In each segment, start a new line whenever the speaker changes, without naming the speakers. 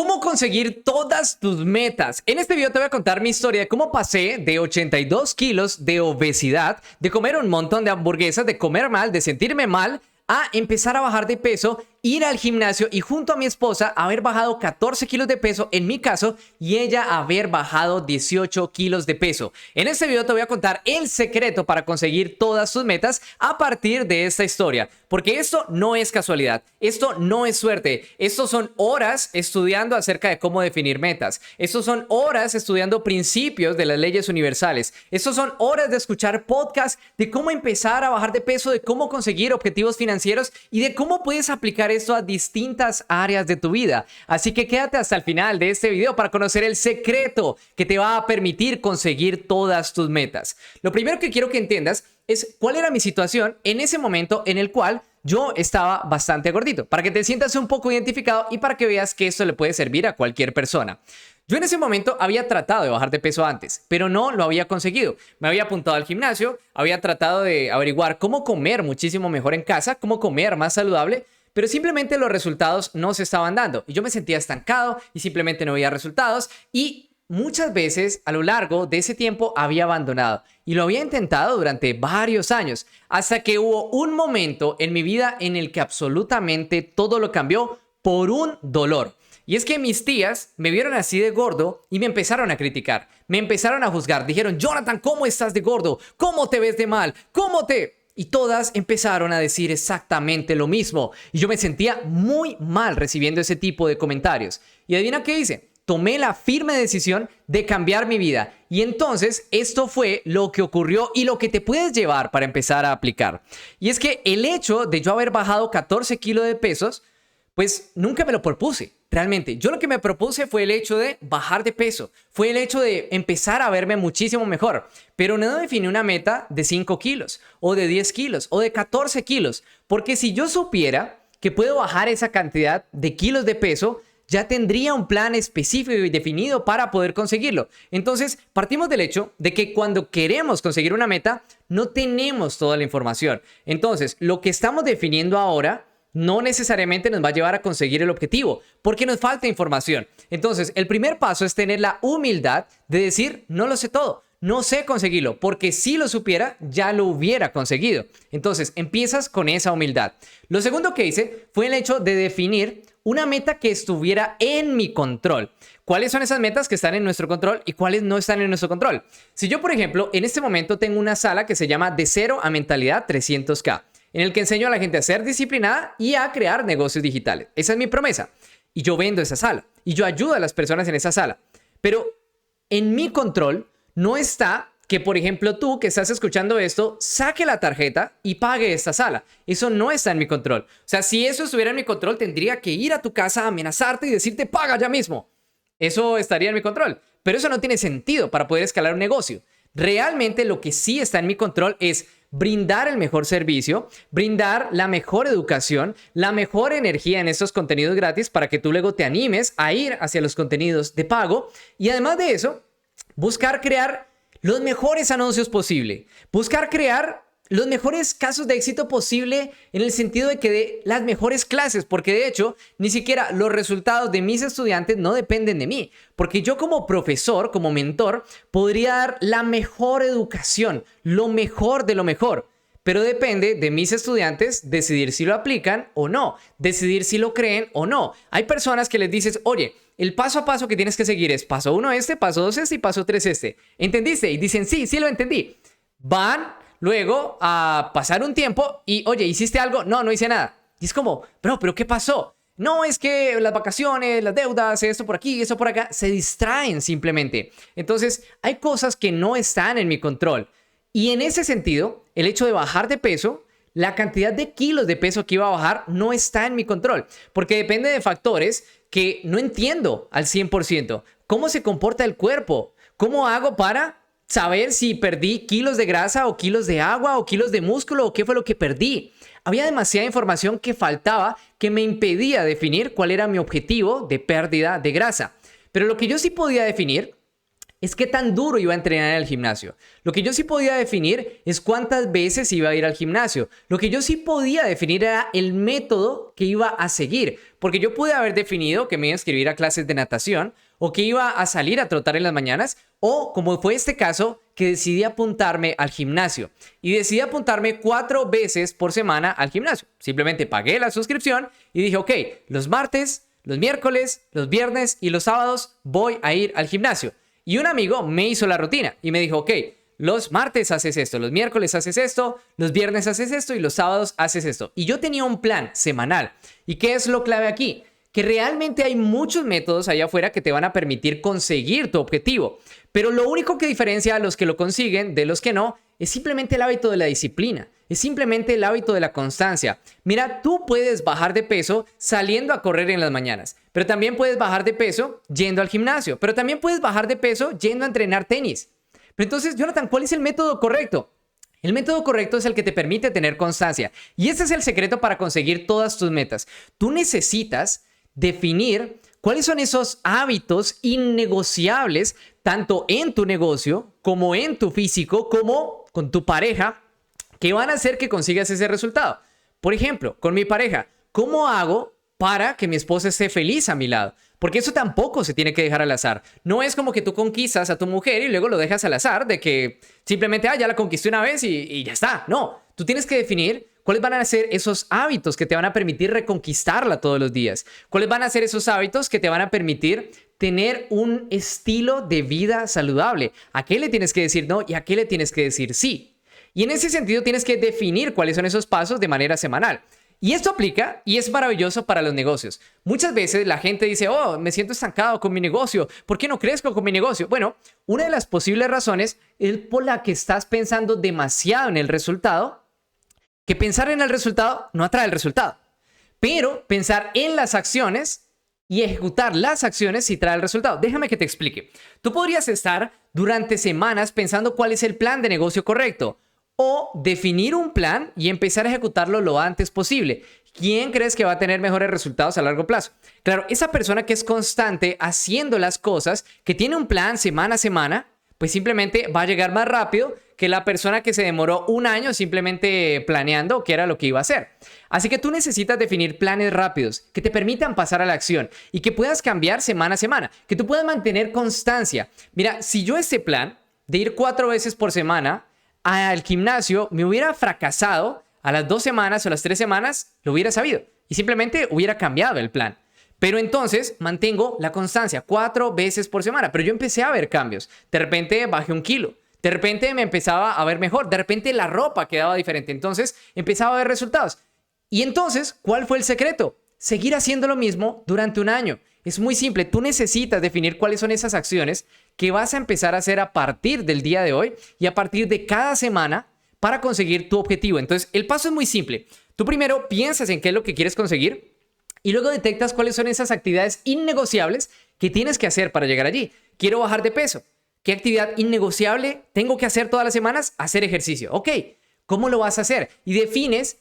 ¿Cómo conseguir todas tus metas? En este video te voy a contar mi historia de cómo pasé de 82 kilos de obesidad, de comer un montón de hamburguesas, de comer mal, de sentirme mal, a empezar a bajar de peso, ir al gimnasio y junto a mi esposa haber bajado 14 kilos de peso en mi caso y ella haber bajado 18 kilos de peso. En este video te voy a contar el secreto para conseguir todas tus metas a partir de esta historia. Porque esto no es casualidad, esto no es suerte, esto son horas estudiando acerca de cómo definir metas, estos son horas estudiando principios de las leyes universales, estos son horas de escuchar podcasts de cómo empezar a bajar de peso, de cómo conseguir objetivos financieros y de cómo puedes aplicar esto a distintas áreas de tu vida. Así que quédate hasta el final de este video para conocer el secreto que te va a permitir conseguir todas tus metas. Lo primero que quiero que entiendas es cuál era mi situación en ese momento en el cual yo estaba bastante gordito, para que te sientas un poco identificado y para que veas que esto le puede servir a cualquier persona. Yo en ese momento había tratado de bajar de peso antes, pero no lo había conseguido. Me había apuntado al gimnasio, había tratado de averiguar cómo comer muchísimo mejor en casa, cómo comer más saludable, pero simplemente los resultados no se estaban dando. Y yo me sentía estancado y simplemente no veía resultados y muchas veces a lo largo de ese tiempo había abandonado y lo había intentado durante varios años hasta que hubo un momento en mi vida en el que absolutamente todo lo cambió por un dolor. Y es que mis tías me vieron así de gordo y me empezaron a criticar, me empezaron a juzgar. Dijeron: Jonathan, ¿cómo estás de gordo? ¿Cómo te ves de mal? ¿Cómo te...? Y todas empezaron a decir exactamente lo mismo. Y yo me sentía muy mal recibiendo ese tipo de comentarios. ¿Y adivina qué hice? Tomé la firme decisión de cambiar mi vida. Y entonces esto fue lo que ocurrió y lo que te puedes llevar para empezar a aplicar. Y es que el hecho de yo haber bajado 14 kilos de pesos, pues nunca me lo propuse. Realmente, yo lo que me propuse fue el hecho de bajar de peso. Fue el hecho de empezar a verme muchísimo mejor. Pero no definí una meta de 5 kilos, o de 10 kilos, o de 14 kilos. Porque si yo supiera que puedo bajar esa cantidad de kilos de peso, ya tendría un plan específico y definido para poder conseguirlo. Entonces, partimos del hecho de que cuando queremos conseguir una meta, no tenemos toda la información. Entonces, lo que estamos definiendo ahora no necesariamente nos va a llevar a conseguir el objetivo, porque nos falta información. Entonces, el primer paso es tener la humildad de decir: no lo sé todo, no sé conseguirlo, porque si lo supiera, ya lo hubiera conseguido. Entonces, empiezas con esa humildad. Lo segundo que hice fue el hecho de definir una meta que estuviera en mi control. ¿Cuáles son esas metas que están en nuestro control y cuáles no están en nuestro control? Si yo, por ejemplo, en este momento tengo una sala que se llama De Cero a Mentalidad 300K, en el que enseño a la gente a ser disciplinada y a crear negocios digitales. Esa es mi promesa. Y yo vendo esa sala. Y yo ayudo a las personas en esa sala. Pero en mi control no está que, por ejemplo, tú que estás escuchando esto, saque la tarjeta y pague esta sala. Eso no está en mi control. O sea, si eso estuviera en mi control, tendría que ir a tu casa, amenazarte y decirte: paga ya mismo. Eso estaría en mi control. Pero eso no tiene sentido para poder escalar un negocio. Realmente lo que sí está en mi control es brindar el mejor servicio, brindar la mejor educación, la mejor energía en estos contenidos gratis para que tú luego te animes a ir hacia los contenidos de pago. Y además de eso, buscar crear los mejores anuncios posible, buscar crear los mejores casos de éxito posible en el sentido de que de las mejores clases, porque de hecho ni siquiera los resultados de mis estudiantes no dependen de mí, porque yo como profesor, como mentor, podría dar la mejor educación, lo mejor de lo mejor, pero depende de mis estudiantes decidir si lo aplican o no, decidir si lo creen o no. Hay personas que les dices: oye, el paso a paso que tienes que seguir es paso 1 este, paso 2 este y paso 3 este. ¿Entendiste? Y dicen: sí, sí lo entendí. Van luego a pasar un tiempo y: oye, ¿hiciste algo? No, no hice nada. Y es como: pero ¿qué pasó? No, es que las vacaciones, las deudas, esto por aquí, eso por acá, se distraen simplemente. Entonces, hay cosas que no están en mi control. Y en ese sentido, el hecho de bajar de peso, la cantidad de kilos de peso que iba a bajar no está en mi control, porque depende de factores que no entiendo al 100%. ¿Cómo se comporta el cuerpo? ¿Cómo hago para saber si perdí kilos de grasa o kilos de agua o kilos de músculo o qué fue lo que perdí? Había demasiada información que faltaba que me impedía definir cuál era mi objetivo de pérdida de grasa. Pero lo que yo sí podía definir es qué tan duro iba a entrenar en el gimnasio. Lo que yo sí podía definir es cuántas veces iba a ir al gimnasio. Lo que yo sí podía definir era el método que iba a seguir. Porque yo pude haber definido que me iba a inscribir a clases de natación o que iba a salir a trotar en las mañanas o, como fue este caso, que decidí apuntarme al gimnasio. Y decidí apuntarme 4 veces por semana al gimnasio. Simplemente pagué la suscripción y dije, ok, los martes, los miércoles, los viernes y los sábados voy a ir al gimnasio. Y un amigo me hizo la rutina y me dijo, ok, los martes haces esto, los miércoles haces esto, los viernes haces esto y los sábados haces esto. Y yo tenía un plan semanal. ¿Y qué es lo clave aquí? Que realmente hay muchos métodos allá afuera que te van a permitir conseguir tu objetivo. Pero lo único que diferencia a los que lo consiguen de los que no es simplemente el hábito de la disciplina. Es simplemente el hábito de la constancia. Mira, tú puedes bajar de peso saliendo a correr en las mañanas, pero también puedes bajar de peso yendo al gimnasio, pero también puedes bajar de peso yendo a entrenar tenis. Pero entonces, Jonathan, ¿cuál es el método correcto? El método correcto es el que te permite tener constancia. Y ese es el secreto para conseguir todas tus metas. Tú necesitas definir cuáles son esos hábitos innegociables, tanto en tu negocio, como en tu físico, como con tu pareja, que van a hacer que consigas ese resultado. Por ejemplo, con mi pareja, ¿cómo hago para que mi esposa esté feliz a mi lado? Porque eso tampoco se tiene que dejar al azar. No es como que tú conquistas a tu mujer y luego lo dejas al azar de que simplemente, ya la conquisté una vez y ya está. No, tú tienes que definir cuáles van a ser esos hábitos que te van a permitir reconquistarla todos los días. Cuáles van a ser esos hábitos que te van a permitir tener un estilo de vida saludable. ¿A qué le tienes que decir no y a qué le tienes que decir sí? Y en ese sentido tienes que definir cuáles son esos pasos de manera semanal. Y esto aplica y es maravilloso para los negocios. Muchas veces la gente dice, oh, me siento estancado con mi negocio. ¿Por qué no crezco con mi negocio? Bueno, una de las posibles razones es por la que estás pensando demasiado en el resultado, que pensar en el resultado no atrae el resultado. Pero pensar en las acciones y ejecutar las acciones sí trae el resultado. Déjame que te explique. Tú podrías estar durante semanas pensando cuál es el plan de negocio correcto. O definir un plan y empezar a ejecutarlo lo antes posible. ¿Quién crees que va a tener mejores resultados a largo plazo? Claro, esa persona que es constante haciendo las cosas, que tiene un plan semana a semana, pues simplemente va a llegar más rápido que la persona que se demoró un año simplemente planeando qué era lo que iba a hacer. Así que tú necesitas definir planes rápidos que te permitan pasar a la acción y que puedas cambiar semana a semana, que tú puedas mantener constancia. Mira, si yo este plan de ir 4 veces por semana al gimnasio me hubiera fracasado a las 2 semanas o las 3 semanas, lo hubiera sabido y simplemente hubiera cambiado el plan. Pero entonces mantengo la constancia 4 veces por semana, pero yo empecé a ver cambios. De repente bajé 1 kilo, de repente me empezaba a ver mejor, de repente la ropa quedaba diferente, entonces empezaba a ver resultados. Y entonces, ¿cuál fue el secreto? Seguir haciendo lo mismo durante un año. Es muy simple, tú necesitas definir cuáles son esas acciones que vas a empezar a hacer a partir del día de hoy y a partir de cada semana para conseguir tu objetivo. Entonces, el paso es muy simple. Tú primero piensas en qué es lo que quieres conseguir y luego detectas cuáles son esas actividades innegociables que tienes que hacer para llegar allí. Quiero bajar de peso. ¿Qué actividad innegociable tengo que hacer todas las semanas? Hacer ejercicio. Ok, ¿cómo lo vas a hacer? Y defines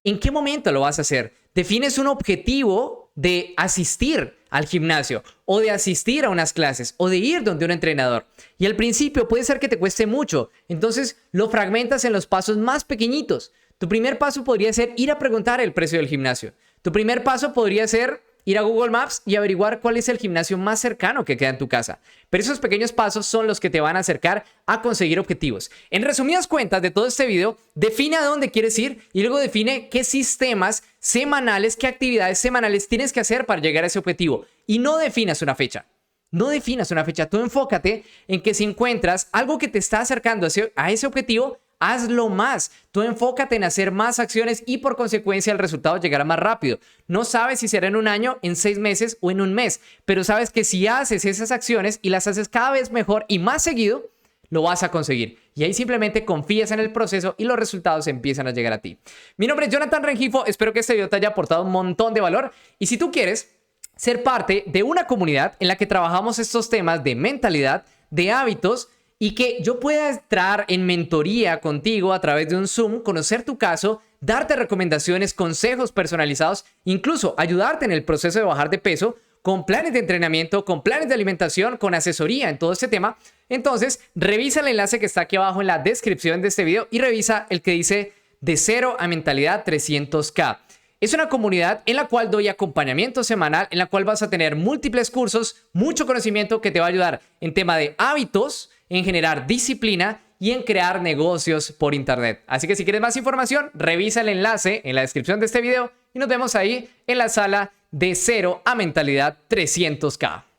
en qué momento lo vas a hacer. Defines un objetivo de asistir al gimnasio o de asistir a unas clases o de ir donde un entrenador. Y al principio puede ser que te cueste mucho, entonces lo fragmentas en los pasos más pequeñitos. Tu primer paso podría ser ir a preguntar el precio del gimnasio. Tu primer paso podría ser ir a Google Maps y averiguar cuál es el gimnasio más cercano que queda en tu casa. Pero esos pequeños pasos son los que te van a acercar a conseguir objetivos. En resumidas cuentas de todo este video, define a dónde quieres ir y luego define qué sistemas semanales, qué actividades semanales tienes que hacer para llegar a ese objetivo. Y no definas una fecha. No definas una fecha. Tú enfócate en que si encuentras algo que te está acercando a ese objetivo, hazlo más. Tú enfócate en hacer más acciones y por consecuencia el resultado llegará más rápido. No sabes si será en un año, en 6 meses o en un mes, pero sabes que si haces esas acciones y las haces cada vez mejor y más seguido, lo vas a conseguir. Y ahí simplemente confías en el proceso y los resultados empiezan a llegar a ti. Mi nombre es Jonathan Rengifo. Espero que este video te haya aportado un montón de valor. Y si tú quieres ser parte de una comunidad en la que trabajamos estos temas de mentalidad, de hábitos, y que yo pueda entrar en mentoría contigo a través de un Zoom, conocer tu caso, darte recomendaciones, consejos personalizados, incluso ayudarte en el proceso de bajar de peso, con planes de entrenamiento, con planes de alimentación, con asesoría en todo este tema. Entonces, revisa el enlace que está aquí abajo en la descripción de este video y revisa el que dice de 0 a mentalidad 300K. Es una comunidad en la cual doy acompañamiento semanal, en la cual vas a tener múltiples cursos, mucho conocimiento que te va a ayudar en tema de hábitos, en generar disciplina y en crear negocios por internet. Así que si quieres más información, revisa el enlace en la descripción de este video y nos vemos ahí en la sala de 0 a mentalidad 300K.